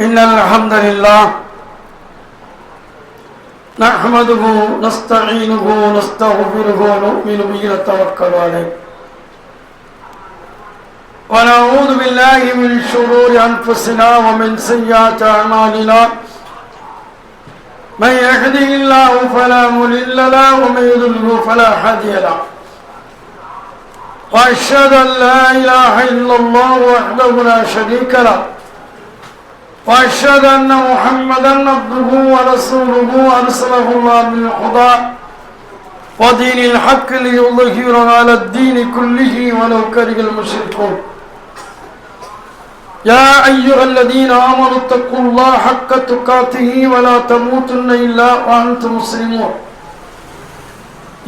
إن الحمد لله نحمده نستعينه ونستغفره ونؤمن به ونتوكل عليه ونعوذ بالله من شرور أنفسنا ومن سيئات أعمالنا من يهده الله فلا مضل له ومن يضلل فلا هادي له وأشهد أن لا إله إلا الله وحده لا شريك له وأشهد أن محمدا عبده ورسوله أرسله الله بالهدى ودين الحق ليظهره على الدين كله ولو كره المشركون يا أيها الذين آمنوا اتقوا الله حق تقاته ولا تموتن إلا وأنتم مسلمون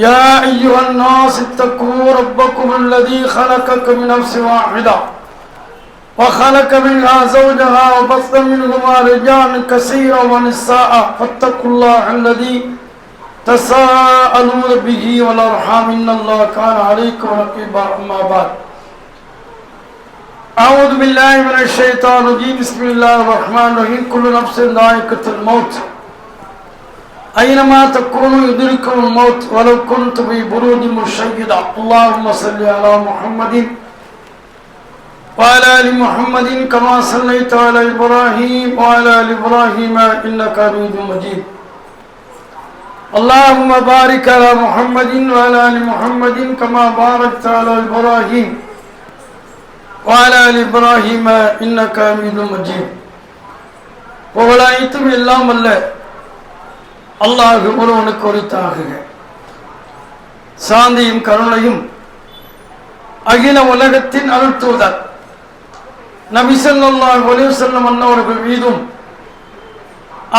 يا أيها الناس اتقوا ربكم الذي خلقكم من نفس واحدة وخلق منها زوجها وبث منهما رجالا كثيرا ونساء فاتقوا الله الذي تساءلون به والأرحام إن الله كان عليكم رقيبا أما بعد أعوذ بالله من الشيطان الرجيم بسم الله الرحمن الرحيم كل نفس ذائقة الموت أينما تكونوا يدرككم الموت ولو كنتم في بروج مشيدة اللهم صل على محمد وعلى آل محمد كما صليت على إبراهيم وعلى آل إبراهيم إنك حميد مجيد اللهم بارك على محمد وعلى آل محمد كما باركت على إبراهيم وعلى آل إبراهيم إنك حميد مجيد புகழனைத்தும் எல்லாம் அல்ல அல்லாஹ் ஒருவனுக்கு உரித்தாகுக. சாந்தியும் கருணையும் அகில உலகத்தின் அருள்தூதர் நபி ஸல்லல்லாஹு அலைஹி வஸல்லம் அன்னவர்கள் மீதும்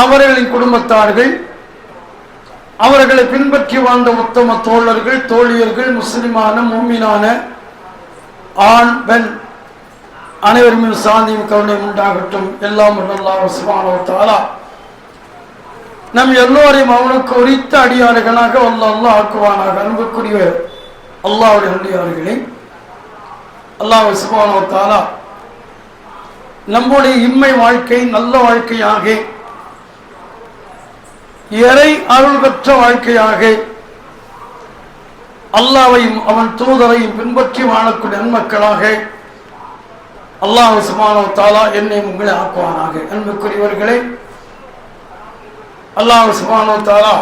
அவர்களின் குடும்பத்தார்கள் அவர்களை பின்பற்றி வாழ்ந்த உத்தம தோழர்கள் தோழியர்கள் முஸ்லிமான மூமினான ஆண் பெண் அனைவர் மீது சாந்தியும் கருணையும் உண்டாகட்டும். எல்லாம் அல்லாஹ் சுப்ஹானஹு வ தஆலா நம் எல்லோரையும் அவனுக்கு உரித்த அடியார்களாக அல்லாஹ் ஆக்குவானாக. அன்புக்குரிய அல்லாஹ்வுடைய அடியார்களே, அல்லாஹ் சுப்ஹானஹு வ தஆலா நம்முடைய இம்மை வாழ்க்கை நல்ல வாழ்க்கையாக இறை அருள் பெற்ற வாழ்க்கையாக அல்லாஹ்வையும் அவன் தூதரையும் பின்பற்றி வாழக்கூடிய நன்மக்களாக அல்லாஹ் சுப்ஹானஹு வ தஆலா என்னை உங்களை ஆக்குவானாக. அன்புக்குரியவர்களே, அல்லாஹ் சுப்ஹானஹு வ தஆலா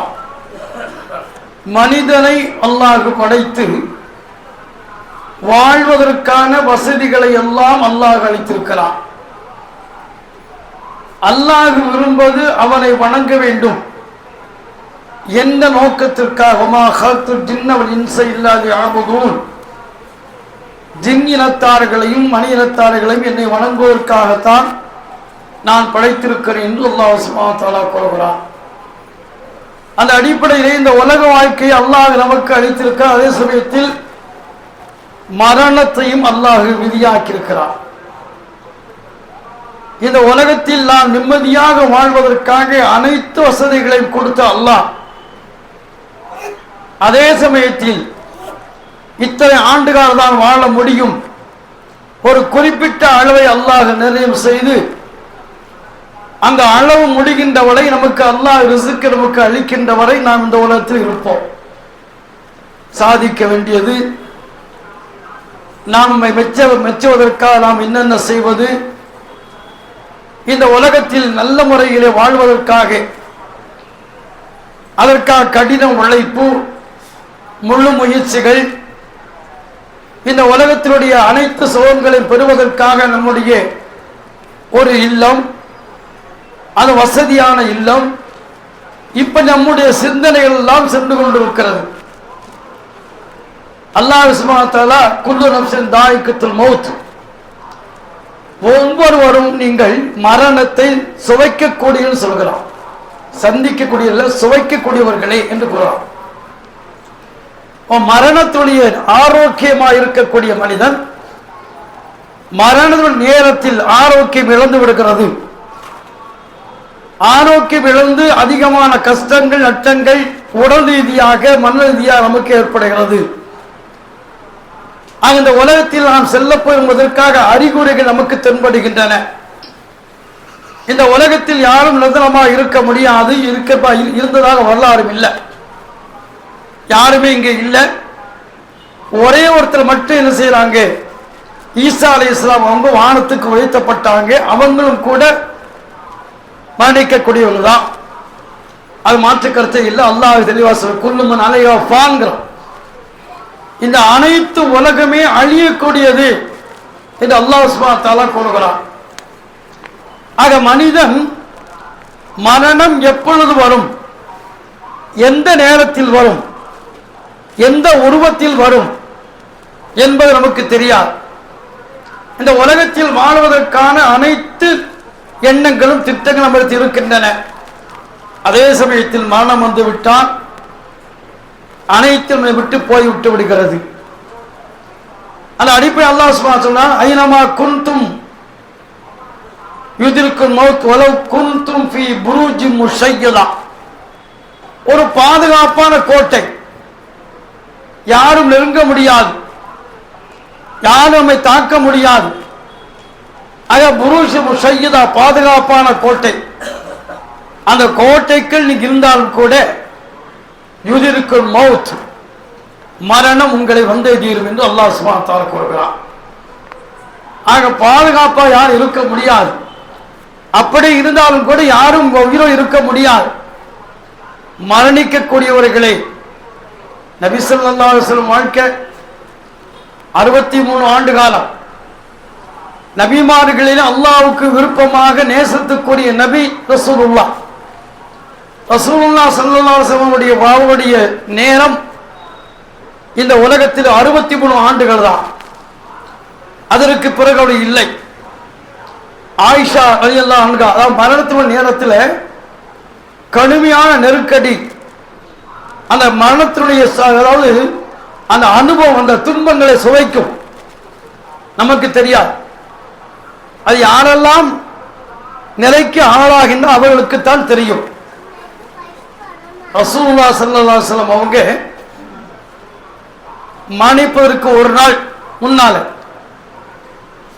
மனிதனை அல்லாஹ் படைத்து வாழ்வதற்கான வசதிகளை எல்லாம் அல்லாஹ் அளித்திருக்கிறான். அல்லாஹ் விரும்புவது அவனை வணங்க வேண்டும் எந்த நோக்கத்திற்காக ஜின் இனத்தார்களையும் மணி இனத்தார்களையும் என்னை வணங்குவதற்காகத்தான் நான் படைத்திருக்கிறேன் என்று அல்லாஹ் சுப்ஹானஹு வ தஆலா கூறுகிறான். அந்த அடிப்படையிலே இந்த உலக வாழ்க்கையை அல்லாஹ் நமக்கு அளித்திருக்க, அதே சமயத்தில் மரணத்தையும் அல்லாஹ் விதியாக்கியிருக்கிறான். இந்த உலகத்தில் நாம் நிம்மதியாக வாழ்வதற்காக அனைத்து வசதிகளையும் கொடுத்த அல்லாஹ் அதே சமயத்தில் இத்தனை ஆண்டுகால் தான் வாழ முடியும், ஒரு குறிப்பிட்ட அளவை அல்லாஹ் நிர்ணயம் செய்து அந்த அளவு முடிகின்ற வரை நமக்கு அல்லாஹ் ரிஸ்க் நமக்கு அளிக்கின்ற வரை நாம் இந்த உலகத்தில் இருப்போம். சாதிக்க வேண்டியது, நாம் மெச்சுவதற்காக நாம் என்னென்ன செய்வது, இந்த உலகத்தில் நல்ல முறையிலே வாழ்வதற்காக அதற்காக கடின உழைப்பு முழு முயற்சிகள், இந்த உலகத்தினுடைய அனைத்து சுகங்களை பெறுவதற்காக நம்முடைய ஒரு இல்லம், அது வசதியான இல்லம், இப்ப நம்முடைய சிந்தனைகள் எல்லாம் சென்று கொண்டிருக்கிறது. அல்லாஹ் சுப்ஹானஹு வ தஆலா குல்லு நஃப்ஸின் தாயிகத்துல் மௌத், ஒவ்வொருவரும் நீங்கள் மரணத்தை சுவைக்கக்கூடியன்னு சொல்கிறான். சந்திக்கக்கூடிய சுவைக்கக்கூடியவர்களே என்று கூறுறான். மரணத்துடைய ஆரோக்கியமாக இருக்கக்கூடிய மனிதன் மரண நேரத்தில் ஆரோக்கியம் இழந்து விடுகிறது. ஆரோக்கியம் இழந்து அதிகமான கஷ்டங்கள் நஷ்டங்கள் உடல் ரீதியாக மன ரீதியாக நமக்கு ஏற்படுகிறது. அந்த உலகத்தில் நாம் செல்ல போவதற்காக அறிகுறிகள் நமக்கு தென்படுகின்றன. இந்த உலகத்தில் யாரும் நிரந்தரமாக இருக்க முடியாது, இருந்ததாக வரலாறும் இல்லை. யாருமே இங்கே இல்லை. ஒரே ஒருத்தர் மட்டும் என்ன செய்யறாங்க, ஈசா அலைஹிஸ்ஸலாம் அவங்க வானத்துக்கு உயர்த்தப்பட்டாங்க. அவங்களும் கூட மரணிக்கக்கூடியவங்க தான், அது மாற்று கருத்தை இல்லை. அல்லாஹ் தெளிவா சொல்ல குல்லுமன் அலைஹா ஃபான்கிறோம். இந்த அனைத்து உலகமே அழியக்கூடியது என்று அல்லாஹ் சுப்ஹானஹு வ தஆலா கூறுகிறார். ஆக மனிதன் மரணம் எப்பொழுது வரும், எந்த நேரத்தில் வரும், எந்த உருவத்தில் வரும் என்பது நமக்கு தெரியாது. இந்த உலகத்தில் வாழ்வதற்கான அனைத்து எண்ணங்களும் திட்டங்கள் நம்மளுக்கு இருக்கின்றன. அதே சமயத்தில் மரணம் வந்து விட்டால் அனைத்தும் விட்டு போய்விட்டு விடுகிறது. அந்த அடிப்படை அல்லாஹ் சுப்ஹானஹு வ தஆலா ஐனமா குன்தும் யுதிருக்குல் மௌத் வலவ் குன்தும் ஃபீ புரூஜி முஷய்யதா, ஒரு பாதுகாப்பான கோட்டை, யாரும் நெருங்க முடியாது, யாரும் நம்மை தாக்க முடியாது. ஆக புரூஜ் முஷய்யதா, பாதுகாப்பான கோட்டை. அந்த கோட்டைக்குள் நீங்க இருந்தாலும் கூட யுதிருக்குல் மௌத், மரணம் உங்களை வந்தே தீரும் என்று அல்லாஹ் சுப்ஹானஹு வ தஆலா கூறுகிறார். ஆக பாதுகாப்பா யாரும் இருக்க முடியாது. அப்படி இருந்தாலும் கூட யாரும் உயிரோ இருக்க முடியாது. மரணிக்கக்கூடியவர்களை நபி ஸல்லல்லாஹு அலைஹி வஸல்லம் வாழ்க்கை 63 ஆண்டு காலம். நபிமார்களில் அல்லாஹ்வுக்கு விருப்பமாக நேசத்துக்குரிய நபி ரசூலுல்லாஹ். ரசூலுல்லாஹ் ஸல்லல்லாஹு அலைஹி வஸல்லம் உடைய வாழ்வுடைய நேரம் இந்த உலகத்தில் 63 ஆண்டுகள் தான். அதற்கு பிறகு அவள் இல்லை. ஆயிஷா ரலியல்லாஹு அன்ஹா, அதாவது மரணத்தின் நேரத்தில் கடுமையான நெருக்கடி, அந்த மரணத்தினுடைய அதாவது அந்த அனுபவம், அந்த துன்பங்களை சுவைக்கும். நமக்கு தெரியாது, அது யாரெல்லாம் நிலைக்கு ஆளாகின்ற அவர்களுக்குத்தான் தெரியும். ரசூலுல்லாஹ் ஸல்லல்லாஹு அலைஹி வஸல்லம் அவங்க மரணிப்பதற்கு ஒரு நாள் முன்னால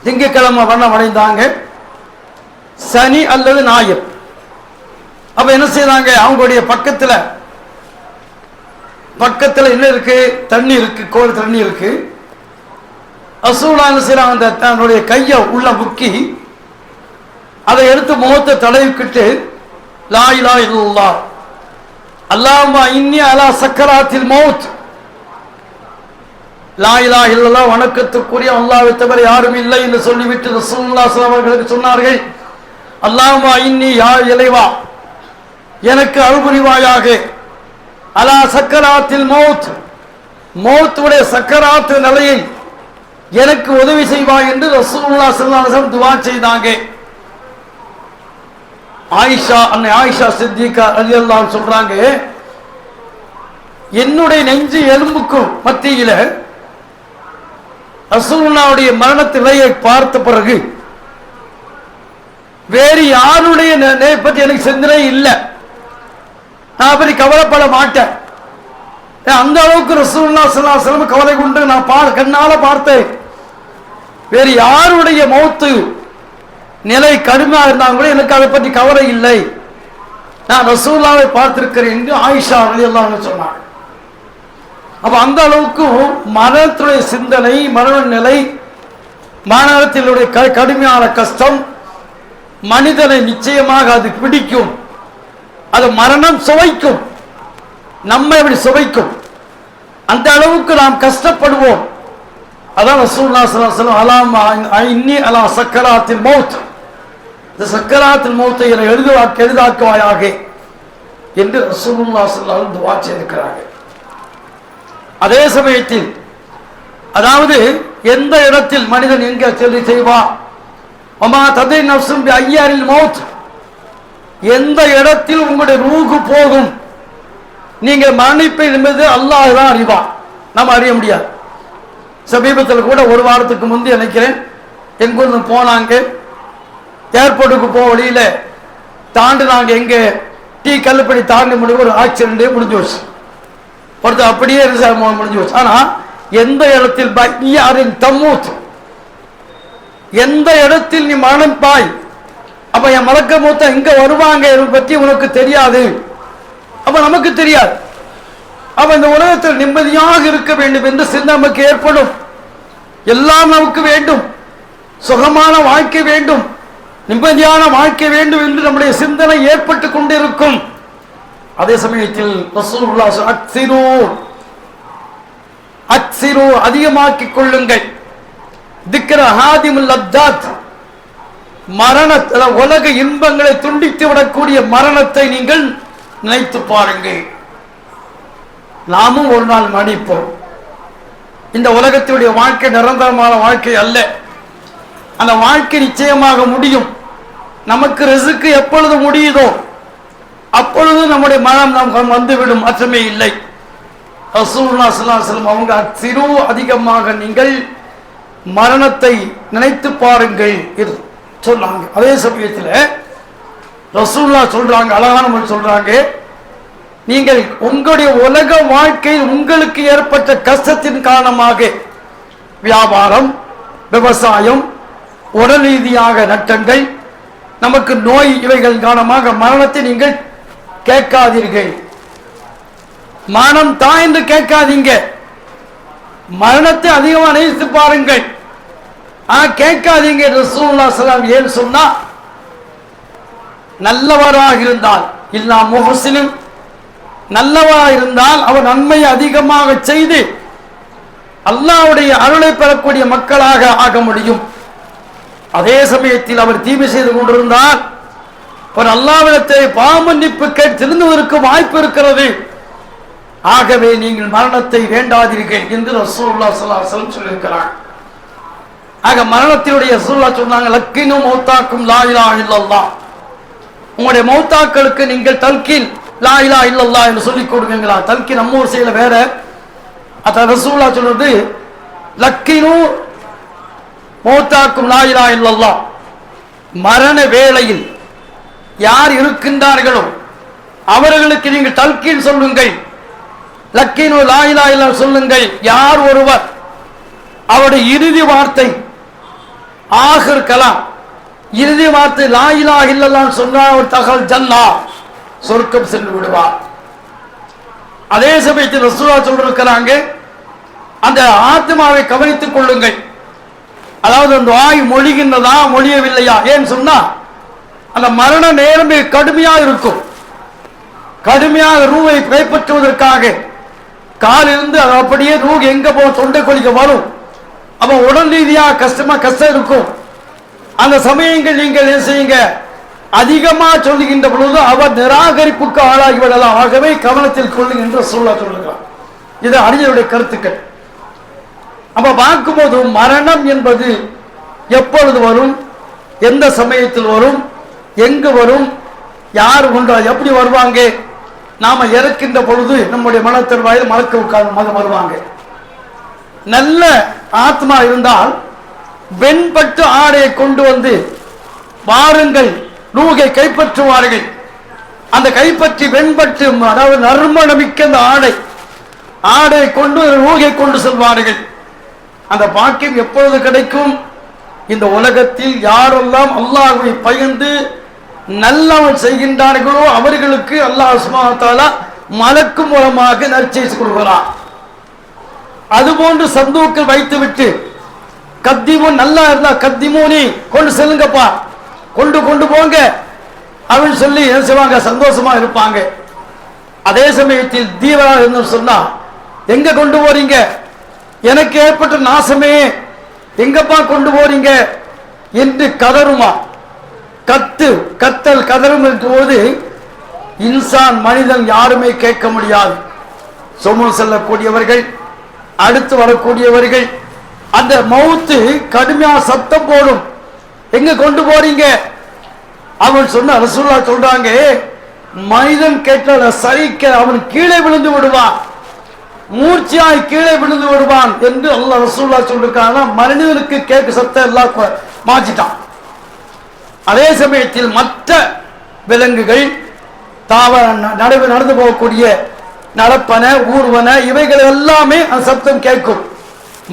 திங்கட்கிழமை வண்ணம் அடைந்தாங்க, சனி அல்லது ஞாயிறு. அப்ப என்ன செய்யறாங்க, அவங்களுடைய பக்கத்துல என்ன இருக்கு, தண்ணி இருக்கு, கோல் தண்ணி இருக்கு. ரசூலுல்லாஹ் என்ன செய்யறாங்க, அந்த தன்னுடைய கையை உள்ள முக்கி அதை எடுத்து முகத்தை தடவிக்கிட்டு லா இலாஹ இல்லல்லாஹ் அல்லாஹும்ம இன்னி அலா சக்கராத்தில் மௌத், லா இலாஹ இல்லல்லாஹ், வணக்கத்துக்குரிய அல்லாஹ்வை தவிர யாரும் இல்லை என்று சொல்லிவிட்டு ரசூலுல்லாஹ் ஸல்லல்லாஹு அலைஹி வஸல்லம் அவர்களுக்கு சொன்னார்கள், அல்லாஹும்ம இன்னி, யா இறைவா எனக்கு அருள்புரிவாயாக, அலா சக்கராத்தில் மௌத், மௌத்துடைய சக்கராத்து நிலையை எனக்கு உதவி செய்வாய் என்று ரசூலுல்லாஹ் ஸல்லல்லாஹு அலைஹி வஸல்லம் துஆ செய்தாங்க. அன்னை ஆயிஷா சித்திகா ரலியல்லாஹு அன்ஹா சொல்றாங்க, என்னுடைய நெஞ்சு எலும்புக்கும் மத்தியில ரசூலுல்லாஹ்வுடைய மரணத்திலையை பார்த்த பிறகு வேறு யாருடைய பற்றி எனக்கு சிந்தனை இல்லை. நான் அப்படி கவலைப்பட மாட்டேன். அந்த அளவுக்கு ரசூலுல்லாஹ் ஸல்லல்லாஹு அலைஹி வஸல்லம் கவலை கொண்டு நான் கண்ணால பார்த்தேன். வேறு யாருடைய மௌத்து நிலை கடுமையாக இருந்தாலும் கூட எனக்கு அதை பற்றி கவலை இல்லை, நான் ரசூலுல்லாஹ்வை பார்த்திருக்கிறேன் என்று ஆயிஷா ரலியல்லாஹு அன்ஹா சொன்னாங்க. அப்ப அந்த அளவுக்கு மரணத்துடைய சிந்தனை, மரண நிலை, மரணத்தினுடைய கடுமையான கஷ்டம் மனிதனை நிச்சயமாக அது பிடிக்கும். அது மரணம் சுவைக்கும், நம்மை எப்படி சுவைக்கும், அந்த அளவுக்கு நாம் கஷ்டப்படுவோம். அதான் ரசூலுல்லாஹ் ஸல்லல்லாஹு அலைஹி வஸல்லம் அல்லாஹும்ம இன்னி அலா சக்கராத்தில் மௌத், இந்த சக்கராத்தில் மௌத்தை எளிதாக்குவாயாக என்று ரசூலுல்லாஹ் ஸல்லல்லாஹு அலைஹி வஸல்லம் துஆ செய்திருக்கிறார்கள். அதே சமயத்தில் அதாவது எந்த இடத்தில் மனிதன் எங்கே சொல்லி செய்வான், வமா தத்ரி நஃப்ஸுன் பி அய்யாரில் மௌத், எந்த இடத்தில் உங்களுடைய ரூஹு போகும், நீங்க மரணிப்பை என்பது அல்லாஹ் தான் அறிவான், நம்ம அறிய முடியாது. சமீபத்தில் கூட ஒரு வாரத்துக்கு முந்தி நினைக்கிறேன், எங்கிருந்து போனாங்க ஏர்போர்ட்டுக்கு போக வழியில தாண்டினாங்க, எங்க டீ கல்லுப்படி தாண்டி முடிவு ஒரு ஆக்சிடென்டே முடிஞ்சு வச்சு, ஒருத்தர் அப்படியே முடிஞ்சு வச்சு. ஆனா எந்த இடத்தில் தம்மூத், எந்த இடத்தில் நீ மரணிப்பாய் அப்ப என் மலக்க மூத்த எங்க வருவாங்க பற்றி உனக்கு தெரியாது. அப்ப நமக்கு தெரியாது. அப்ப இந்த உலகத்தில் நிம்மதியாக இருக்க வேண்டும் என்று சிந்தனை நமக்கு ஏற்படும். எல்லாம் நமக்கு வேண்டும், சுகமான வாழ்க்கை வேண்டும், நிம்மதியான வாழ்க்கை வேண்டும் என்று நம்முடைய சிந்தனை ஏற்பட்டு கொண்டிருக்கும். அதே சமயத்தில் ரசூலுல்லாஹ் அக்ஸிரு அதிகமாக்கிக் கொள்ளுங்கள். திக்ர ஹாதிமுல் லத்தாத், மரண உலக இன்பங்களை துண்டித்து விடக்கூடிய மரணத்தை நீங்கள் நினைத்து பாருங்கள். நாமும் ஒரு நாள் மடிப்போம். இந்த உலகத்தினுடைய வாழ்க்கை நிரந்தரமான வாழ்க்கை அல்ல. அந்த வாழ்க்கை நிச்சயமாக முடியும். நமக்கு ரிஸ்க் எப்பொழுது முடியுதோ அப்பொழுது நம்முடைய மனம் நாம் வந்துவிடும், அச்சமே இல்லை. ரசூலுல்லாஹ் ஸல்லல்லாஹு அலைஹி வஸல்லம் அவங்க சிறு அதிகமாக நீங்கள் மரணத்தை நினைத்து பாருங்கள் என்று சொன்னாங்க. அதே சமயத்தில் ரசூலுல்லாஹ் சொல்றாங்க, அழகான முறையில் சொல்றாங்க, நீங்கள் உங்களுடைய உலக வாழ்க்கையில் உங்களுக்கு ஏற்பட்ட கஷ்டத்தின் காரணமாக வியாபாரம், விவசாயம், உடல் ரீதியாக நட்டங்கள், நமக்கு நோய், இவைகள் காரணமாக மரணத்தை நீங்கள் கேட்காதீர்கள். மரணம் தான் என்று கேட்காதீங்க. மரணத்தை அதிகமாக நினைத்து பாருங்கள். கேட்காதீங்க. ரசூலுல்லாஹ் ஸல்லல்லாஹு அலைஹி வஸல்லம் ஏன் சொன்னா, நல்லவராக இருந்தால் இல்லா முஹ்ஸினும், நல்லவராக இருந்தால் அவர் நன்மையை அதிகமாக செய்து அல்லாஹ்வுடைய அருளை பெறக்கூடிய மக்களாக ஆக முடியும். அதே சமயத்தில் அவர் தீமை செய்து கொண்டிருந்தால் அவர் அல்லாஹ்விடத்தை பாவமன்னிப்பு கேட்டு திருந்துவதற்கு வாய்ப்பு இருக்கிறது. ஆகவே நீங்கள் மரணத்தை வேண்டாதீர்கள் என்று ரசூலுல்லாஹ் ஸல்லல்லாஹு அலைஹி வஸல்லம் சொல்லியிருக்கிறார். ஆக மரணத்தினுடைய ரசூலுல்லாஹ் சொன்னாங்க, லக்கினு மௌத்தாக்கும் லா இலாஹ இல்லல்லாஹ், உங்களுடைய மௌத்தாக்களுக்கு நீங்கள் தல்கீன் லா இலாஹ இல்லல்லாஹ் என்று சொல்லிக் கொடுங்களா. தல்கீன் நம்ம ஊர் செய்யல வேற. அத ரசூலுல்லாஹ் சொல்றது லக்கினு மௌத்தாக்கும் லா இலாஹ இல்லல்லாஹ், மரண வேளையில் யார் இருக்கின்றார்களோ அவர்களுக்கு நீங்கள் தல்கீன் சொல்லுங்கள். லக்கீனு லா இலாஹ இல்லல்லாஹ் சொல்லுங்கள். யார் ஒருவர் அவருடைய இறுதி வார்த்தை ஆகிர் கலாம், இறுதி வார்த்தை லா இலாஹ இல்லல்லாஹ் சொன்னால் ஒரு தகல் ஜன்னா, சொர்க்கம் சென்று விடுவார். அதே சமயத்தில் ரசூலுல்லாஹ் சொல்லிருக்கிறாங்க, அந்த ஆத்மாவை கவனித்துக் கொள்ளுங்கள். அதாவது அந்த வாய் மொழிகின்றதா மொழியவில்லையா. ஏன்னு சொன்னா அந்த மரண நேரம் கடுமையாக இருக்கும். கடுமையாக ரூவை கைப்பற்றுவதற்காக காலிலிருந்து அப்படியே ரூ எங்க போ தொண்டை கொலிக்க வரும். அப்ப உடல் ரீதியாக கஷ்டம் இருக்கும். அந்த சமயங்கள் நீங்கள் என்ன செய்யுங்க, அதிகமா சொல்லுகின்ற பொழுது அவர் நிராகரிப்புக்கு ஆளாகிவிடலாம். ஆகவே கவனத்தில் கொள்ளுங்க என்று சொல்லுகிறார். இது அறிஞருடைய கருத்துக்கள். அப்ப பார்க்கும்போது மரணம் என்பது எப்பொழுது வரும், எந்த சமயத்தில் வரும், எங்கு வரும், யார் கொண்டு எப்படி வருவாங்க. நாம இறக்கின்ற பொழுது நம்முடைய மனத்தருவாயில் மலக்க உட்கார்ந்து வருவாங்க. நல்ல ஆத்மா இருந்தால் வெண்பட்டு ஆடையை கொண்டு வந்து வாருங்கள், ரூகை கைப்பற்றுவார்கள். அந்த கைப்பற்றி வெண்பட்டு, அதாவது நறுமணமிக்க அந்த ஆடை கொண்டு ரூகை கொண்டு செல்வார்கள். அந்த பாக்கியம் எப்பொழுது கிடைக்கும்? இந்த உலகத்தில் யாரெல்லாம் அல்லாஹ்வை பயந்து நல்லவன் செய்கின்றார்களோ அவர்களுக்கு அல்லாஹ் சுப்ஹானஹு வ தஆலா மலக்கு மூலமாக நற்செய்தி கொடுக்கிறான். அதுபோன்று சந்தூக்கில் வைத்துவிட்டு கத்திமு, நல்லா இருந்தா கத்திமூனி கொண்டு செல்லுங்கப்பா, கொண்டு போங்க அப்படின்னு சொல்லி என்ன செய்வாங்க, சந்தோஷமா இருப்பாங்க. அதே சமயத்தில் தீவரா இருந்து சொன்னா, எங்க கொண்டு போறீங்க, எனக்கு ஏற்பட்ட நாசமே எங்கப்பா கொண்டு போறீங்க என்று கதறுமா. கதறும் போது இன்சான் மனிதன் யாருமே கேட்க முடியாது. சொமு செல்லக்கூடியவர்கள், அடுத்து வரக்கூடியவர்கள், அந்த மவுத்து கடுமையா சத்தம் போடும். எங்க கொண்டு போறீங்க அவன் சொன்ன ரசூலுல்லாஹ் சொல்றாங்க, மனிதன் கேட்டால் சரிக்க அவன் கீழே விழுந்து விடுவான், மூர்ச்சியாய் கீழே விழுந்து விடுவான் என்று அல்லாஹ் ரசூலுல்லாஹ் சொல்லிருக்காங்க. மனிதனுக்கு கேட்க சத்தம் எல்லாம் மாற்றிட்டான். அதே சமயத்தில் மற்ற விலங்குகள், தாவர நடந்து போகக்கூடிய நடப்பன, ஊர்வன, இவைகள் எல்லாமே அந்த சப்தம் கேட்கும்.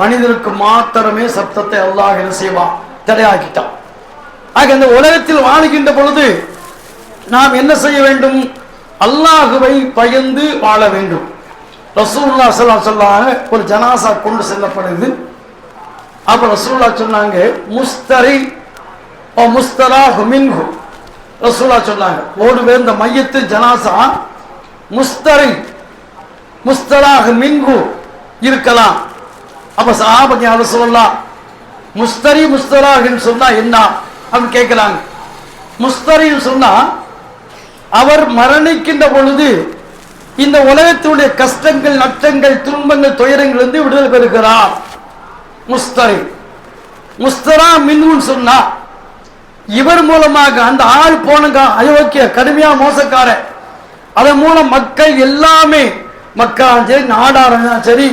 மனிதனுக்கு மாத்திரமே சப்தத்தை அல்லாஹ் என்ன செய்வான், தடையாக்கிட்டான். ஆக இந்த உலகத்தில் வாழுகின்ற பொழுது நாம் என்ன செய்ய வேண்டும்? அல்லாஹுவை பயந்து வாழ வேண்டும். ரசூலுல்லாஹி ஸல்லல்லாஹு அலைஹி வஸல்லம் ஒரு ஜனாசா கொண்டு செல்லப்படுது. அப்ப ரசூலுல்லாஹ் சொன்னாங்க, முஸ்தரி ஓ முஸ்தராஹு மின்ஹு. ரசூலுல்லாஹ் சொன்னாங்க, ஓடுவே இந்த மையத்து ஜனாசா முஸ்தரி முஸ்தராஹு மின்ஹு இருக்கலாம். அப்ப சஹாபாக்கள் யா ரசூலல்லாஹ் முஸ்தரி முஸ்தராஹுன்னு சொன்னா என்ன அப்படின்னு கேட்கிறாங்க. முஸ்தரின்னு சொன்னா அவர் மரணிக்கின்ற பொழுது இந்த உலகத்தினுடைய கஷ்டங்கள், நஷ்டங்கள், துன்பங்கள், துயரங்கள் இருந்து விடுதலை பெறுகிறார். முஸ்தரி. முஸ்தரா மின்ஹுன்னு சொன்னா இவர் மூலமாக அந்த ஆள் போனங்க அயோக்கிய கடுமையா மோசக்கார, அதன் மூலம் மக்கள் எல்லாமே மக்கா சரி, நாடாரம் சரி,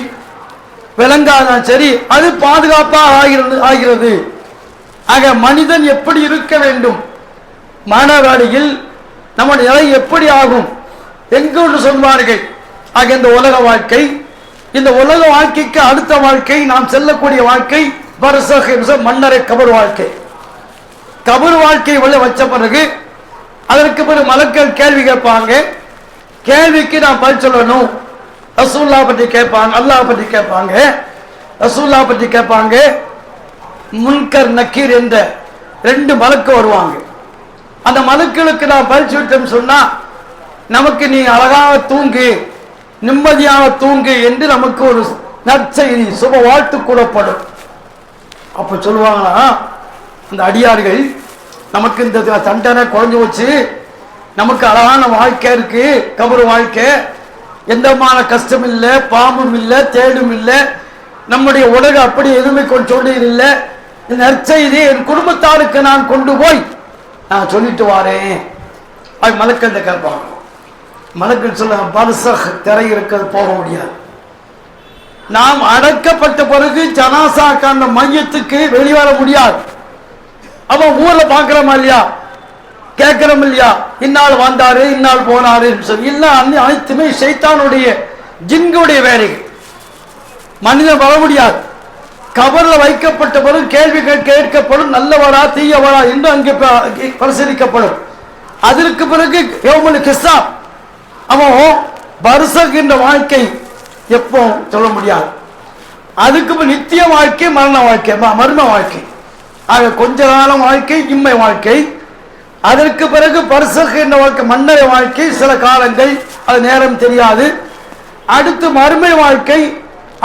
விலங்காதான் சரி, அது பாதுகாப்பாக ஆகிறது. ஆக மனிதன் எப்படி இருக்க வேண்டும், மானவாடியில் நம்முடைய நிலை எப்படி ஆகும் எங்கு சொல்வார்கள். ஆக இந்த உலக வாழ்க்கை, இந்த உலக வாழ்க்கைக்கு அடுத்த வாழ்க்கை, நாம் செல்லக்கூடிய வாழ்க்கை பர்சக், மன்னரை கபர் வாழ்க்கை. கபர் வாழ்க்கை உள்ள வச்ச பிறகு அதற்கு பிறகு மலக்கள் கேள்வி கேட்பாங்க. கேள்விக்கு நாம் பதில் சொல்லணும். ரசூலுல்லாஹ் பற்றி கேட்பாங்க, அல்லாஹ் பற்றி கேட்பாங்க, ரசூலுல்லாஹ் பற்றி கேட்பாங்க. முன்கர் நக்கீர் என்ற 2 மலக்கு வருவாங்க. அந்த மலக்களுக்கு நாம் பதில் சொல்லிட்டோம் சொன்னா நமக்கு நீ அழகாக தூங்கு, நிம்மதியாக தூங்கு என்று நமக்கு ஒரு நற்செய்தி, சுப வாழ்த்து கூறப்படும். அப்ப சொல்லுவாங்களா அந்த அடியார்கள், நமக்கு இந்த தண்டனை குறைஞ்சு வச்சு நமக்கு அழகான வாழ்க்கை இருக்கு, கபர் வாழ்க்கை, எந்தமான கஷ்டம் இல்லை, பாம்பும் இல்லை, தேடும் இல்லை, நம்முடைய உலகம் அப்படி எதுவுமே கொண்டு சொல்லி இல்லை, இந்த நற்செய்தி என் குடும்பத்தாருக்கு நான் கொண்டு போய் நான் சொல்லிட்டு வாரேன். அது மலக்கள் கேட்பாங்க. மலக்கள் சொல்ல பர்சக் திரை இருக்கிறது, போக முடியாது. நாம் அடக்கப்பட்ட பிறகு ஜனாசாக்க அந்த மையத்துக்கு வெளிவர முடியாது. அவன் ஊர்ல பாக்குறோமா இல்லையா, கேட்கிறோம் இல்லையா, இந்நாள் வந்தாரு இந்நாள் போனாரு சொல்லி அனைத்துமே ஷைத்தானுடைய ஜின்களுடைய வேலைகள். மனிதன் வர முடியாது. கபர்ல வைக்கப்பட்ட பிறகு கேள்வி கேட்கப்படும், நல்லவரா தீயவரா என்று அங்கே பரிசீலிக்கப்படும். அதற்கு பிறகு யௌமுல் ஹிசாப். அவன் பர்சக் என்ற வாழ்க்கை எப்போ சொல்ல முடியாது. அதுக்கு நித்திய வாழ்க்கை, மரண வாழ்க்கை, மர்ம வாழ்க்கை. ஆக கொஞ்ச காலம் வாழ்க்கை இம்மை வாழ்க்கை, அதற்கு பிறகு பர்சக் என்ற வாழ்க்கை மன்னரை வாழ்க்கை, சில காலங்கள் அது நேரம் தெரியாது. அடுத்து மறுமை வாழ்க்கை,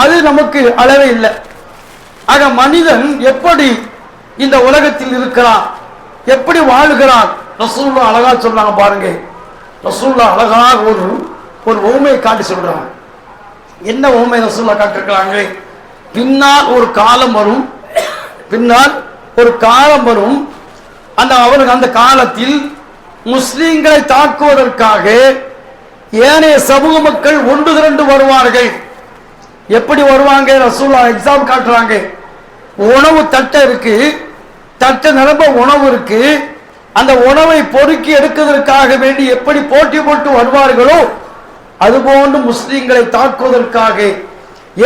அது நமக்கு அளவே இல்லை. ஆக மனிதன் எப்படி இந்த உலகத்தில் இருக்கிறான், எப்படி வாழுகிறான், ரசூலுல்லாஹ் அழகா சொல்றாங்க பாருங்க. ரசூலுல்லாஹ் அழகாக ஒரு ஊமையை காட்டி சொல்றாங்க. என்ன ஊமை ரசூலுல்லாஹ் காட்டிருக்கிறாங்க? பின்னால் ஒரு காலம் வரும், பின்னால் ஒரு காலம் வரும், அவருக்கு அந்த காலத்தில் முஸ்லிம்களை தாக்குவதற்காக ஏனைய சமூக மக்கள் ஒன்று திரண்டு வருவார்கள். எப்படி வருவாங்க? ரசூலுல்லாஹ் எக்ஸாம் காட்டுறாங்க. உணவு தட்டை இருக்கு, தட்டை நிரம்ப உணவு இருக்கு, அந்த உணவை பொறுக்கி எடுக்கிறதுக்காக வேண்டி எப்படி போட்டி போட்டு வருவார்களோ அதுபோன்று முஸ்லிம்களை தாக்குவதற்காக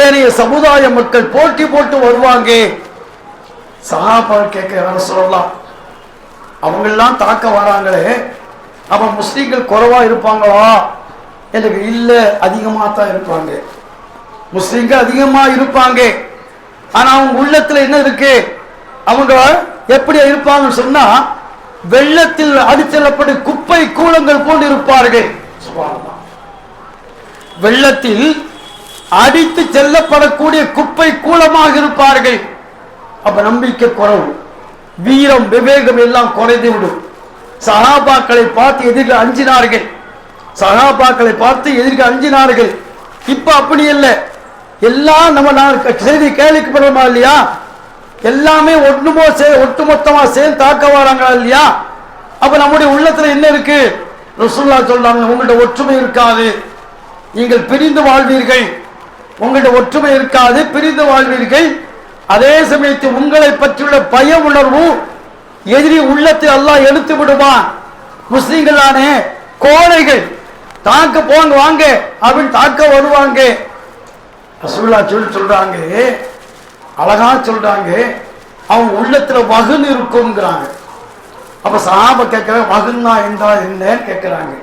ஏனைய சமுதாய மக்கள் போட்டி போட்டு வருவாங்க. சஹாபாக்கள் கேட்க சொல்லலாம், அவங்கெல்லாம் தாக்க வராங்களே, அப்ப முஸ்லிம்கள் குறைவா இருப்பாங்களா? எனக்கு இல்ல, அதிகமா தான் இருப்பாங்க. முஸ்லிம்கள் அதிகமா இருப்பாங்க. ஆனா அவங்க உள்ளத்துல என்ன இருக்கு? அவங்க எப்படி இருப்பாங்கன்னு சொன்னா வெள்ளத்தில் அடிச்செல்லப்படும் குப்பை கூலங்கள் போன்று இருப்பார்கள். வெள்ளத்தில் அடித்து செல்லப்படக்கூடிய குப்பை கூலமாக இருப்பார்கள். அப்ப நம்பிக்கை குறைவு, வீரம் விவேகம் எல்லாம் குறைந்து விடும். சஹாபாக்களை பார்த்து எதிர்க்க அஞ்சினார்கள், சஹாபாக்களை பார்த்து எதிர்க்க அஞ்சினார்கள். இப்ப அப்படி இல்லை. எல்லாம் நம்ம செய்தி கேள்விப்படுறோமா இல்லையா? எல்லாமே ஒட்டுமொத்தமா சேர்ந்து தாக்க வராங்களா இல்லையா? அப்ப நம்முடைய உள்ளத்துல என்ன இருக்கு? ரசூலுல்லாஹ் சொல்றாங்க, உங்கள்ட்ட ஒற்றுமை இருக்காது, நீங்கள் பிரிந்து வாழ்வீர்கள். உங்கள்ட்ட ஒற்றுமை இருக்காது, பிரிந்து வாழ்வீர்கள். அதே சமயத்தில் உங்களை பற்றியுள்ள பய உணர்வு எதிரி உள்ளத்தை அல்லாஹ் எடுத்து விடுவான். முஸ்லிம்கள் தானே கோழைகள், தாக்க போங்க வாங்க அப்படின்னு தாக்க வருவாங்க. ரசூலுல்லாஹ் சொல்றாங்க, அழகா சொல்றாங்க, அவங்க உள்ளத்துல வகுன் இருக்குங்கிறாங்க. அப்ப சஹாபா கேட்கிறாங்க, மகன்னா என்றால் என்னன்னு கேட்கிறாங்க.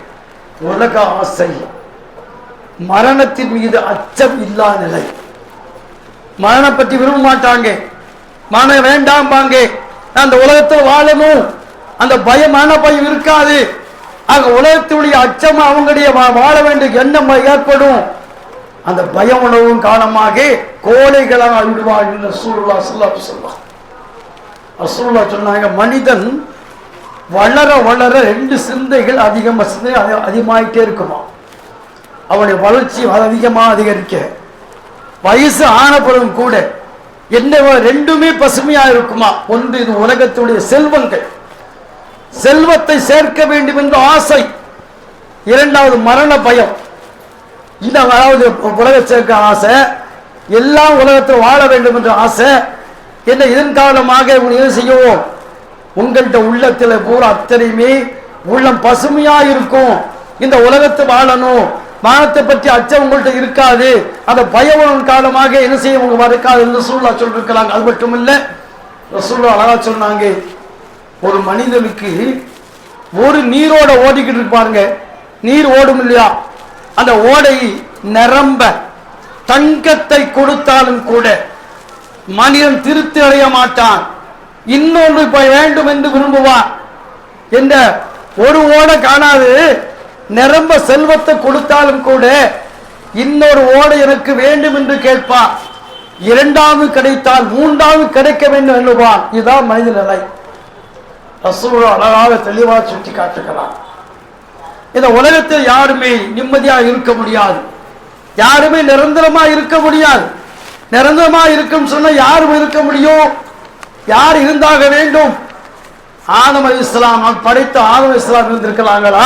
உலக ஆசை, மரணத்தின் மீது அச்சம் இல்லாத நிலை. மரணம் பற்றி விரும்ப மாட்டாங்க, மரணம் வேண்டாம்பாங்க. அந்த உலகத்தில் வாழணும், அந்த பயம், மரண பயம் இருக்காது. ஆக உலகத்துடைய அச்சம் அவங்களுடைய வாழ வேண்டிய எண்ணம் ஏற்படும். அந்த பய உணவும் காரணமாக கோழைகளாக விடுவார்கள். ரசூலுல்லாஹ் ஸல்லல்லாஹு அலைஹி வஸல்லம் ரசூலுல்லாஹ் சொன்னாங்க, மனிதன் வளர வளர 2 சிந்தைகள் அதிகமாயிட்டே இருக்குமா. அவனுடைய வளர்ச்சி அதிகரிக்க வயசு ஆனப்படும் கூட என்ன 2மே பசுமையா இருக்குமா. ஒன்று இது உலகத்துடைய செல்வங்கள், செல்வத்தை சேர்க்க வேண்டும் என்ற ஆசை. 2வது மரண பயம். இந்த அதாவது உலக சேர்க்க ஆசை, எல்லாம் உலகத்தில் வாழ வேண்டும் என்ற ஆசை. என்ன இதன் காரணமாக என்ன செய்யவும், உங்கள்கிட்ட உள்ளத்துல பூரா அத்தனையுமே உள்ளம் பசுமையா இருக்கும். இந்த உலகத்தை வாழணும், மரணத்தை பற்றி அச்சம் உங்கள்கிட்ட இருக்காது. அந்த பயவன் காரணமாக என்ன செய்ய உங்க இருக்காது என்று ரசூலுல்லாஹ் சொல்லிருக்கிறாங்க. அது மட்டும் இல்ல, ரசூலுல்லாஹ் அழகா சொன்னாங்க, ஒரு மனிதனுக்கு ஒரு நீரோட ஓடிக்கிட்டு இருப்பாருங்க, நீர் ஓடும் இல்லையா, அந்த ஓடை நிரம்ப தங்கத்தை கொடுத்தாலும் கூட மனிதன் திருப்தி அடைய மாட்டான். இன்னொன்று வேண்டும் என்று விரும்புவான். என்ற ஒரு ஓடை காணாது, நிரம்ப செல்வத்தை கொடுத்தாலும் கூட இன்னொரு ஓடை எனக்கு வேண்டும் என்று கேட்பான். 2வது கிடைத்தால் 3வது கிடைக்க வேண்டும் எண்ணுவான். இதுதான் மனித நிலை. ரசூலுல்லாஹ் அழகாக தெளிவாக சுட்டி காட்டுகிறார். இந்த உலகத்தில் யாருமே நிம்மதியாக இருக்க முடியாது, யாருமே நிரந்தரமா இருக்க முடியாது. நிரந்தரமா இருக்கும் சொன்ன யாரும் இருக்க முடியும்? யார் இருந்தாக வேண்டும்? ஆதம் அலைஹிஸ்ஸலாம், படைத்த ஆதம் அலைஹிஸ்ஸலாம் இருந்திருக்கிறாங்களா?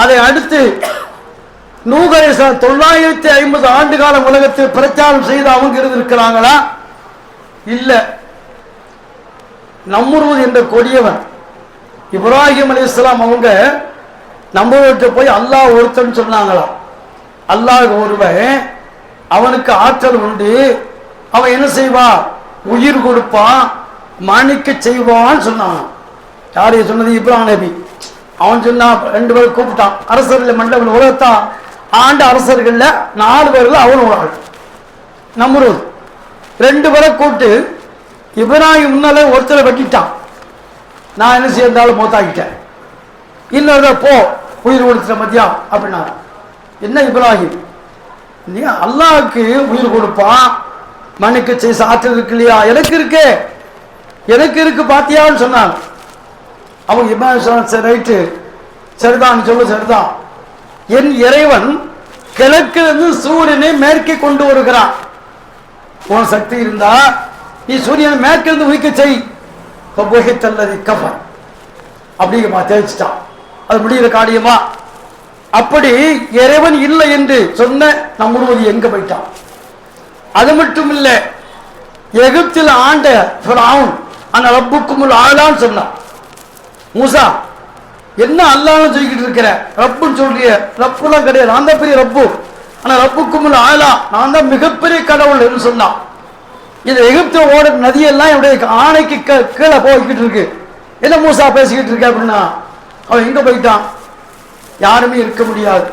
அதை அடுத்து நூஹ் அலைஹிஸ்ஸலாம் 950 ஆண்டு காலம் உலகத்தில் பிரச்சாரம் செய்து அவங்க இருந்திருக்கிறாங்களா? இல்ல. நம்ரூத் என்ற கொடியவன் இப்ராஹிம் அலைஹிஸ்ஸலாம் அவங்க நம்ரூத்கிட்ட போய் அல்லாஹ் ஒருத்தன் சொன்னாங்களா. அல்லாஹ் ஒருவன், அவனுக்கு ஆற்றல் உண்டு, அவன் என்ன செய்வான், உயிர் கொடுப்பான், மன்னிக்க செய்வான்னு சொன்னான். யாரையும் சொன்னது? இப்ராஹிம் நபி. அவன் சொன்னான், 2 பேர் கூப்பிட்டான். அரசர்கள் மண்டபம் உலகத்தான் ஆண்ட அரசர்கள்ல 4 பேர்கள் அவன் ஒரு ஆள். நம்ரூத் 2 பேரை கூப்பிட்டு, இப்ராஹிம் முன்னால ஒருத்தரை வெட்டிட்டான், நான் என்ன செய்தாலும் மௌத்தாக்கிட்டேன், இன்னொரு போ உயிர் கொடுத்துட்ட மத்தியா அப்படின்னா. என்ன இப்ராஹிம், நீ அல்லாஹ்வுக்கு உயிர் கொடுப்பான், மன்னிக்க செய்ய ஆற்றல் இருக்கு இல்லையா, எனக்கு இருக்கு, எனக்கு இருக்கு பாத்தியான்னு சொன்னான். அவங்க இப்ராஹிம் சொன்னான், சரி ரைட்டு, சரிதான் சொல்லு, சரிதான். என் இறைவன் கிழக்கிலிருந்து சூரியனை மேற்கே கொண்டு வருகிறான். உன் சக்தி இருந்தா நீ சூரியனை மேற்கிலிருந்து உயிக்க செய். தல்லதி கஃபர் அப்படிங்கம்மா தேய்ச்சிட்டான். அது முடிகிற காரியமா? அப்படி இறைவன் இல்லை என்று சொன்ன நம்ரூத் எங்க போயிட்டான். அது மட்டும் இல்ல, எகிப்தில் ஆண்ட ஃபிரௌன் அந்த ரப்புக்குமுல் ஆலான்னு சொன்னான். மூசா, என்ன அல்லாஹ்னு சொல்லிக்கிட்டு இருக்கிற, ரப்புன்னு சொல்றிய? ரப்புலாம் கிடையாது, நான் தான் பெரிய ரப்பு. ஆனா ரப்புக்குமுல் ஆலா, நான் தான் மிகப்பெரிய கடவுள் என்று சொன்னான். இந்த எகிப்து ஓட நதியெல்லாம் என்னுடைய ஆணைக்கு கீழே போய்கிட்டு இருக்கு. என்ன மூசா பேசிக்கிட்டு இருக்க அப்படின்னா, அவன் எங்க போயிட்டான்? யாருமே இருக்க முடியாது.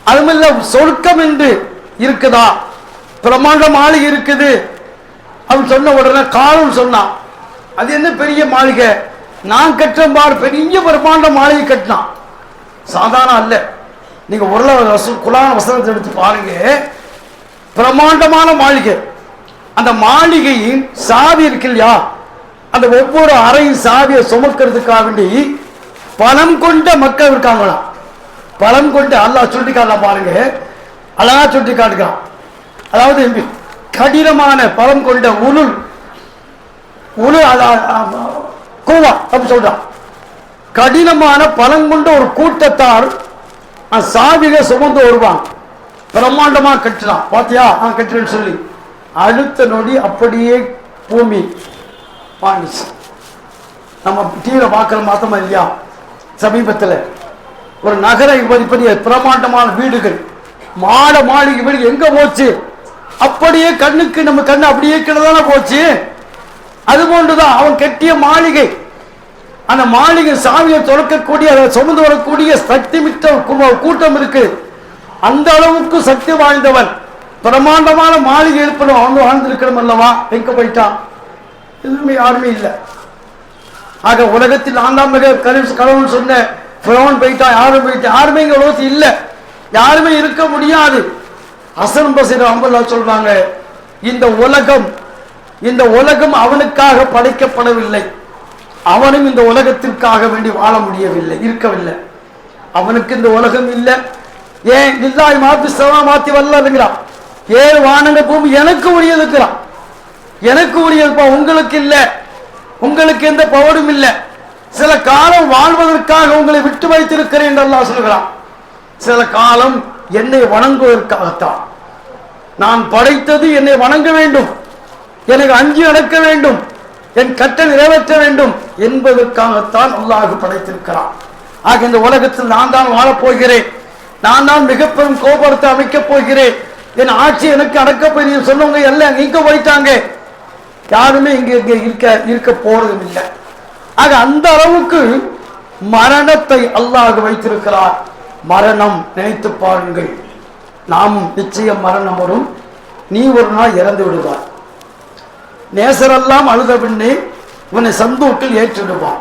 அதுமில்ல, சொர்க்கம் என்று இருக்குதா, பிரமாண்ட மாளிகை இருக்குது அப்படின்னு சொன்ன உடனே காலும் சொன்னான், அது என்ன பெரிய மாளிகை, நான் கட்டுறேன் பார், பெரிய பிரமாண்ட மாளிகை கட்டினான். சாதாரண அல்ல. நீங்க குர்ஆன் வசனத்தை எடுத்து பாருங்க, பிரமாண்டமான மாளிகை. அந்த மாளிகையின் சாவி இருக்கு இல்லையா, அந்த ஒவ்வொரு அறையின் சாவியை சுமக்கிறதுக்காக வேண்டி பணம் கொண்ட மக்கள் இருக்காங்களாம். பணம் கொண்டு அல்லாஹ் சுட்டி காட்டலாம் பாருங்க, அழகா சுட்டி காட்டுகிறான். அதாவது கடினமான பலம் கொண்ட உலுல் கூவா அப்படி சொல்றான். கடினமான பலம் கொண்ட ஒரு கூட்டத்தார் சாவிக சுமந்து வருவான். பிரம்மாண்டமா கட்டுறான். பாத்தியா, கட்டுறேன்னு சொல்லி அடுத்த நொடி அப்படியே பூமி வாங்கிச்சு. நம்ம டிவியில பார்க்கற மாத்தமா இல்லையா, சமீபத்தில் ஒரு நகர பெரிய பிரமாண்டமான வீடுகள், மாட மாளிகை வீடு எங்க போச்சு? அப்படியே கண்ணுக்கு நம்ம கண்ணு அப்படியே கிடதான போச்சு. அது போன்றுதான் அவன் கட்டிய மாளிகை. அந்த மாளிகை சாவியை திறக்கக்கூடிய அதை சுமந்து வரக்கூடிய சக்தி மிக்க கூட்டம் இருக்கு. அந்த அளவுக்கு சக்தி வாய்ந்தவன். பிரமாண்டமான மாளிகை எழுப்பணும், அவன் வாழ்ந்திருக்கணும் அல்லவா? எங்க போயிட்டான்? எதுவுமே யாருமே இல்லை. ஆக உலகத்தில் நான் தான் மிக கடவுள் சொன்ன போயிட்டான், யாரும் போயிட்டான், யாருமே இங்க உலகத்தில் இல்லை, யாருமே இருக்க முடியாது. ஹசன் பஸ்ரி ரஹ்மத்துல்லாஹி சொல்றாங்க, இந்த உலகம் அவனுக்காக படைக்கப்படவில்லை, அவனும் இந்த உலகத்திற்காக வேண்டி வாழ முடியவில்லை, இருக்கவில்லை. அவனுக்கு இந்த உலகம் இல்லை. ஏன் இல்லாய் மாத்தி சவா மாத்தி வரலாறுங்கிறான். 7 வானங்க பூமி எனக்கு உரியது இருக்கிறான், எனக்கு உரியதுப்பா, உங்களுக்கு இல்லை, உங்களுக்கு எந்த பவரும் இல்லை. சில காலம் வாழ்வதற்காக உங்களை விட்டு வைத்திருக்கிறேன் என்று அல்லாஹ் சொல்கிறான். சில காலம் என்னை வணங்குவதற்காகத்தான். நான் படைத்தது என்னை வணங்க வேண்டும், எனக்கு அஞ்சி நடக்க வேண்டும், என் கட்டளை நிறைவேற்ற வேண்டும் என்பதற்காகத்தான் அல்லாஹ் படைத்திருக்கிறான். ஆக இந்த உலகத்தில் நான் தான் வாழப்போகிறேன், நான் தான் மிக பெரும் கோபுரத்தை அமைக்கப் போகிறேன், என் ஆட்சி எனக்கு அடக்கப் போகிறேன் சொன்னவங்க எல்லாம் இங்க போயிட்டாங்க, யாருமே இங்க இருக்க போறதும் இல்லை. ஆக அந்த அளவுக்கு மரணத்தை அல்லாஹ் வைத்திருக்கிறார். மரணம் நினைத்து பாருங்கள், நாம் நிச்சயம் மரணம் வரும், நீ ஒரு நாள் இறந்து விடுவார். நேசரெல்லாம் அழுத பின்னே உன்னை சந்தூக்கில் ஏற்றிடுவான்.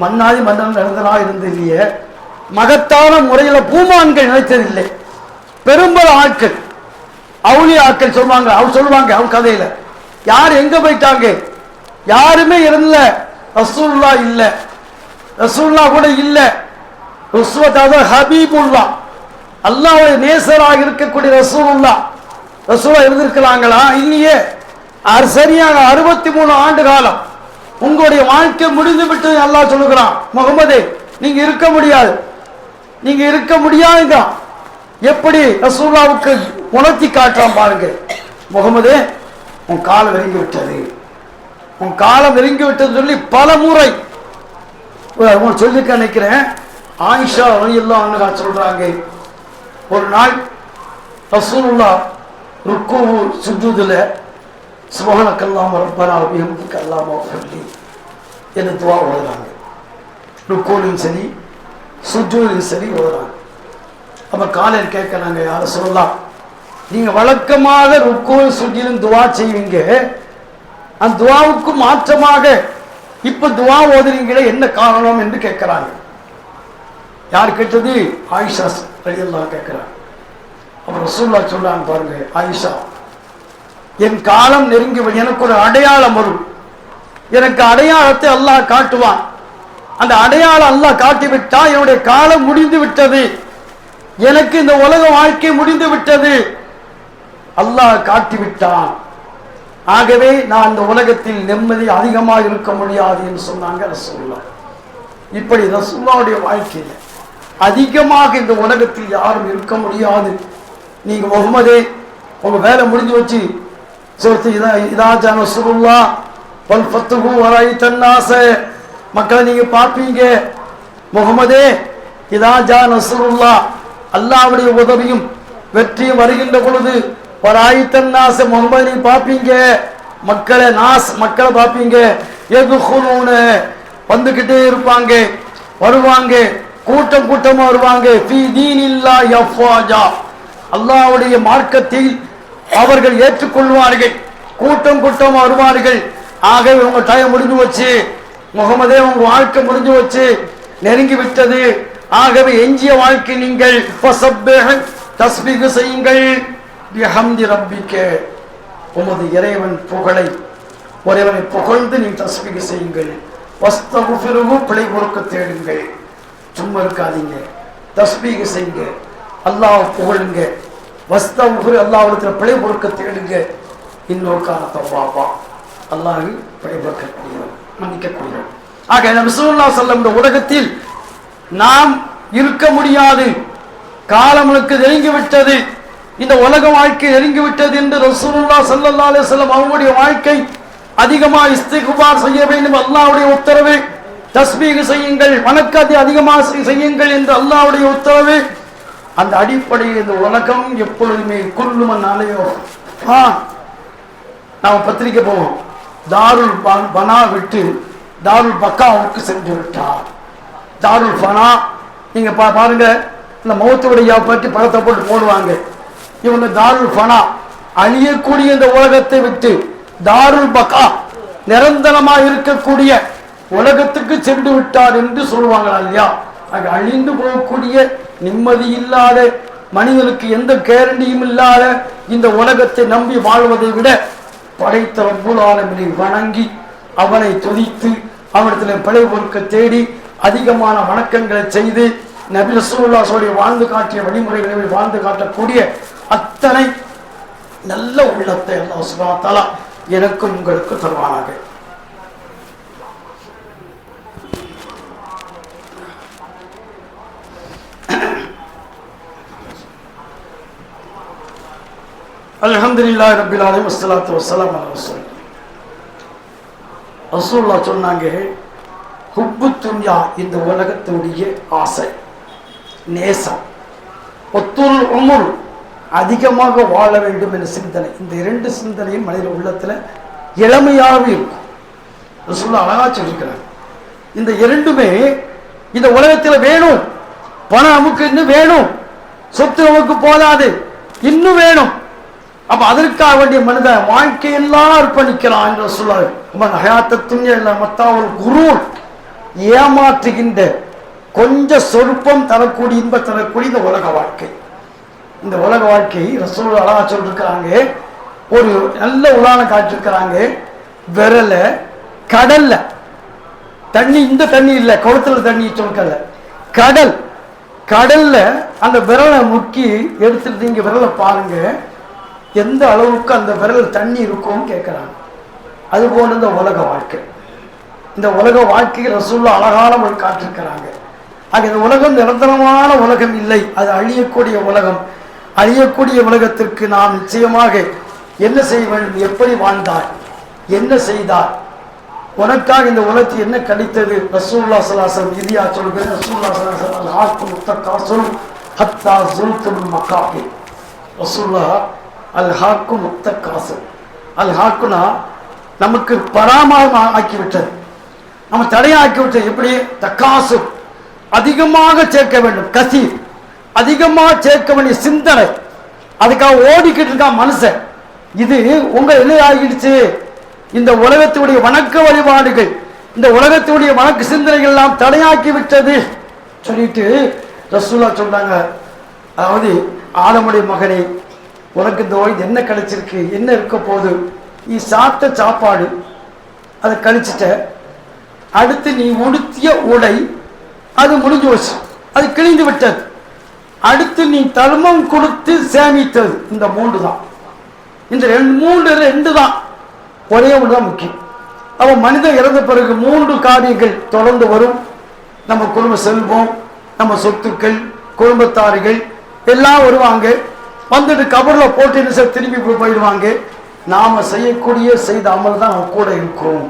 மன்னாதி மன்னன் இறந்தனா இருந்து இல்லையே, மகத்தான முறையில் பூமான்கள் நினைத்ததில்லை. பெரும்பாலும் ஆட்கள் அவுளி ஆட்கள் சொல்லுவாங்க, அவங்க கதையில யார் எங்க போயிட்டாங்க? யாருமே இருந்த ரசூலுல்லா இல்ல, ரசூலுல்லா கூட இல்ல. ஹபீபுல்லா அல்லாஹ்வுடைய நேசராக இருக்கக்கூடிய ரசூலுல்லா இருந்திருக்கலாங்களா? இல்லையே. சரியான 63 ஆண்டு காலம் உங்களுடைய வாழ்க்கை முடிந்து விட்டு அல்லாஹ் சொல்லுகிறான், முகமதே நீங்க இருக்க முடியாது, நீங்க இருக்க முடியாதுங்க. எப்படி ரசூலுல்லாவுக்கு உணர்த்தி காட்டுறான் பாருங்க. முகமதே உன் காலம் நெருங்கி விட்டது, உன் காலம் நெருங்கி விட்டது சொல்லி பல முறை சொல்லிக்க நினைக்கிறேன். ஆயிஷா ரலியல்லாஹு அன்ஹா சொல்றாங்க, ஒரு நாள் ரசூலுல்லாஹ் ருக்கு சுஜூதுல சுப்ஹானக்கல்லாஹு ரப்பனா வ பிஹம்திக அல்லாஹும்ம ஃபிர்லி என்ன துஆ ஓதுறாங்க. ருக்குலையும் சரி சுஜூதுலையும் சரி ஓதுறாங்க. அப்ப காலையில் கேட்கறாங்க, யா ரசூலுல்லாஹ் நீங்க வழக்கமாக ருக்கு சுஜூதிலும் துஆ செய்வீங்க, அந்த துஆவுக்கு மாற்றமாக இப்ப துஆ ஓதுறீங்களே என்ன காரணம் என்று கேட்கிறாங்க. யார் கேட்டது? ஆயிஷா ரலியல்லாஹு கேட்கிறாங்க. அப்ப ரசூலுல்லாஹ் சொல்றாங்க பாருங்க, ஆயிஷா என் காலம் நெருங்கி எனக்கு ஒரு அடையாளம் வரும், எனக்கு அடையாளத்தை அல்லாஹ் காட்டுவான். அந்த அடையாளம் அல்லாஹ் காட்டிவிட்டா என்னுடைய காலம் முடிந்து விட்டது, எனக்கு இந்த உலக வாழ்க்கை முடிந்து விட்டது, அல்லாஹ் காட்டிவிட்டான். ஆகவே நான் இந்த உலகத்தில் நிம்மதி அதிகமாக இருக்க முடியாது என்று சொன்னாங்க ரசூலுல்லாஹ். இப்படி ரசூலுல்லாஹ்வுடைய வாழ்க்கையில அதிகமாக இந்த உலகத்தில் யாரும் இருக்க முடியாது. நீங்க முகமதே உங்க வேலை முடிஞ்சு வச்சு மக்களை நீங்க பார்ப்பீங்க. முகமதே இதாஜா நஸ்ருல்லாஹ் அல்லாஹ்வுடைய உதவியும் வெற்றியும் வருகின்ற பொழுது வராயித்தன்னாஸ முகமது நீ பார்ப்பீங்க, மக்களை பார்ப்பீங்க, யதுகுலூன வந்துகிட்டே இருப்பாங்க, வருவாங்க, கூட்டம் கூட்டமா வருவாங்க, ஃபீ தீனில்லாஹி அஃப்வாஜா அல்லாஹ்வுடைய மார்க்கத்தில் அவர்கள் ஏற்றுக்கொள்வார்கள், கூட்டம் கூட்டம் வருவார்கள். ஆகவே உங்க டைம் முடிஞ்சு வச்சு முகமதே, உங்க வாழ்க்கை முடிஞ்சு வச்சு நெருங்கி விட்டது. ஆகவே எஞ்சிய வாழ்க்கை நீங்கள் தஸ்பீஹ் செய்யுங்கள், பிஹம்தி ரப்பிக உமது இறைவன் புகழை ஒருவனை புகழ்ந்து நீ தஸ்பீஹ் செய்யுங்கள், வஸ்தக்ஃபிருஹு பிழை பொறுக்க தேடுங்கள். சும்மா இருக்காதீங்க, தஸ்பீஹ் செய்யுங்க, அல்லாஹ் புகழுங்க, வஸ்தக்ஃபிரு அல்லாஹ்விடத்தில் பிழை பொறுக்க தேடுங்க. இன்னொருக்கான தவ்வாபா அல்லாஹ் பிழை பொறுக்கக்கூடியவன், மன்னிக்கக்கூடியவன். ஆக நபி ஸல்லல்லாஹு அலைஹி வஸல்லம் இந்த உலகத்தில் நாம் இருக்க முடியாது, காலமுக்கு நெருங்கி விட்டது, இந்த உலக வாழ்க்கை நெருங்கி விட்டது என்று ரசூலுல்லாஹ் ஸல்லல்லாஹு அலைஹி வஸல்லம் அவங்களுடைய வாழ்க்கை அதிகமாக இஸ்திக்பார் செய்ய வேண்டும், அல்லாஹ்வுடைய உத்தரவு, தஸ்பீஹ் செய்யுங்கள், வணக்கத்தை அதிகமாக செய்யுங்கள் என்று அல்லாஹ்வுடைய உத்தரவு. அந்த அடிப்படையில் இந்த உலகம் எப்பொழுதுமே குல்லுமன் அலையோ. நாம் பத்திரிக்கை போவோம், தாருல் பனா விட்டு தாருல் பக்காவுக்கு சென்று விட்டார். தாருல் ஃபனா நீங்க பாருங்க, இந்த மௌத்துடைய பற்றி படத்தை போட்டு போடுவாங்க. இவங்க தாருல் ஃபனா அழியக்கூடிய இந்த உலகத்தை விட்டு தாருல் பக்கா நிரந்தரமா இருக்கக்கூடிய உலகத்துக்கு சென்று விட்டார் என்று சொல்லுவாங்களா இல்லையா? அங்க அழிந்து போகக்கூடிய நிம்மதி இல்லாத மனிதனுக்கு எந்த கேரண்டியும் இல்லாத இந்த உலகத்தை நம்பி வாழ்வதை விட படைத்த ரப்புல் ஆலமீனை வணங்கி அவனை துதித்து அவனிடத்தில் பிழை பொறுக்க தேடி அதிகமான வணக்கங்களை செய்து நபி ரசூலுல்லாஹி ஸல்லல்லாஹு வாழ்ந்து காட்டிய வழிமுறைகளை வாழ்ந்து காட்டக்கூடிய அத்தனை நல்ல உள்ளத்தை அல்லாஹ் சுப்ஹானஹு வ தஆலா எனக்கும் உங்களுக்கு தருவானாக. அல்ஹம்துலில்லாஹி ரப்பில் ஆலமீன் வஸ்ஸலாத்து வஸ்ஸலாமு அலா ரசூலில்லாஹ். ரசூலுல்லாஹ் சொன்னாங்க, ஹுப்பு துன்யா இந்த உலகத்துடைய ஆசை நேசம், ஒத்துல் உமுர் அதிகமாக வாழ வேண்டும் என்ற சிந்தனை, இந்த இரண்டு சிந்தனையும் மனித உள்ளத்துல இளமையாகவே இருக்கும். ரசூலுல்லாஹ் அழகா சொல்லியிருக்கிறார். இந்த இரண்டுமே இந்த உலகத்துல வேணும். பணம் நமக்கு இன்னும் வேணும், சொத்து நமக்கு போதாது, இன்னும் வேணும். அப்ப அதற்காக வேண்டிய மனித வாழ்க்கையெல்லாம் அர்ப்பணிக்கிறான் என்று சொல்றாரு. ஏமாற்றுகின்ற கொஞ்ச சொற்பம் தரக்கூடிய இன்ப தரக்கூடிய இந்த உலக வாழ்க்கை, இந்த உலக வாழ்க்கை ரசூல் அழகா சொல்லிருக்கிறாங்க. ஒரு நல்ல உதாரணம் காட்டிருக்கிறாங்க. விரல கடல்ல தண்ணி, இந்த தண்ணி இல்ல குளத்துல தண்ணி சொல்கல, கடல், கடல்ல அந்த விரலை முக்கி எடுத்துட்டு நீங்க விரலை பாருங்க, எந்த அளவுக்கு அந்த விரல் தண்ணி இருக்கும்னு கேட்கிறாங்க. அது போல இந்த உலக வாழ்க்கை, இந்த உலக வாழ்க்கையை ரசூலுல்லாஹ் அழகான ஒரு காட்டிருக்கிறாங்க. ஆக இந்த உலகம் நிரந்தரமான உலகம் இல்லை, அது அழியக்கூடிய உலகம். அழியக்கூடிய உலகத்திற்கு நாம் நிச்சயமாக என்ன செய்ய வேண்டும், எப்படி வாழ்ந்தார், என்ன செய்தார், உனக்காக இந்த உலகத்தில் என்ன கிடைத்தது. ரசூலுல்லாஹ் ஸல்லல்லாஹு அலைஹி வஸல்லம் இதியா சொல்கிறது. ரசூலுல்லாஹ் ஸல்லல்லாஹு அலைஹி வஸல்லம் ஹாக்கு முத்தகாசுல் ஹத்தா ஸுல்துல் மகாபி. ரசூலுல்லாஹ் அல் ஹாக்கு முத்தகாசுல், அல் ஹாக்குனா நமக்கு பராமரம் ஆக்கிவிட்டது, நம்ம தடையாக்கி விட்டது. எப்படி தக்காசு அதிகமாக சேர்க்க வேண்டும், கசீர் அதிகமாக சேர்க்க வேண்டிய சிந்தனை, அதுக்காக ஓடிக்கிட்டு இருக்கான் மனுஷன். இது உங்க என்ன ஆகிடுச்சு, இந்த உலகத்துடைய வணக்க வழிபாடுகள், இந்த உலகத்துடைய வணக்க சிந்தனைகள் எல்லாம் தடையாக்கி விட்டது சொல்லிட்டு ரசூலுல்லாஹ் சொல்றாங்க. அதாவது ஆதமுடைய மகனே, உனக்கு இந்த வயது என்ன கிடைச்சிருக்கு, என்ன இருக்க போது, நீ சாப்பிட்ட சாப்பாடு அதை கழிச்சிட்ட, அடுத்து நீ உடுத்திய உடை அது முடிஞ்சு வச்சு, அது கிழிந்து விட்டது, அடுத்து நீ தர்மம் கொடுத்து சேமித்தது, இந்த மூன்று தான், இந்த ரெண்டு தான், ஒரே ஒன்று தான் முக்கியம். அவன் மனிதன் இறந்த பிறகு மூன்று காரியங்கள் தொடர்ந்து வரும். நம்ம குடும்ப செல்வம், நம்ம சொத்துக்கள், குடும்பத்தார்கள் எல்லாம் வருவாங்க, வந்துட்டு கபர்ல போட்டு திரும்பி போயிடுவாங்க. நாம செய்யக்கூடிய செய்த அமல் தான் நம்ம கூட இருக்கும்.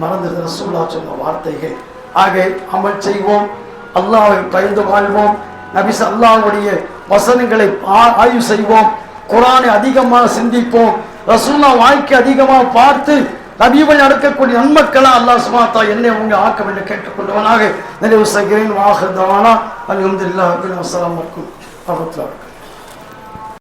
மறந்துடுற ரசூலுல்லாஹ் சொன்ன வார்த்தைகள். ஆக அமல் செய்வோம், அல்லாஹ்வை பயந்து வாழ்வோம், நபி ஸல்லல்லாஹுடைய வசனங்களை ஆய்வு செய்வோம், குர்ஆனை அதிகமாக சிந்திப்போம், ரசூலுல்லாஹ் வாழ்க்கை அதிகமாக பார்த்து நபிகள் நடக்கக்கூடிய நன்மக்களா அல்லாஹ் சுப்ஹானஹு வ தஆலா என்னை உங்க ஆக்க வேண்டும் கேட்டுக்கொண்டவனாக நிறைவு செய்கிறேன். வாஹிர் தவானா அல்ஹம்துலில்லாஹி ரப்பில் ஆலமீன். அஸ்ஸலாமு அலைக்கும் வரஹ்மத்துல்லாஹி.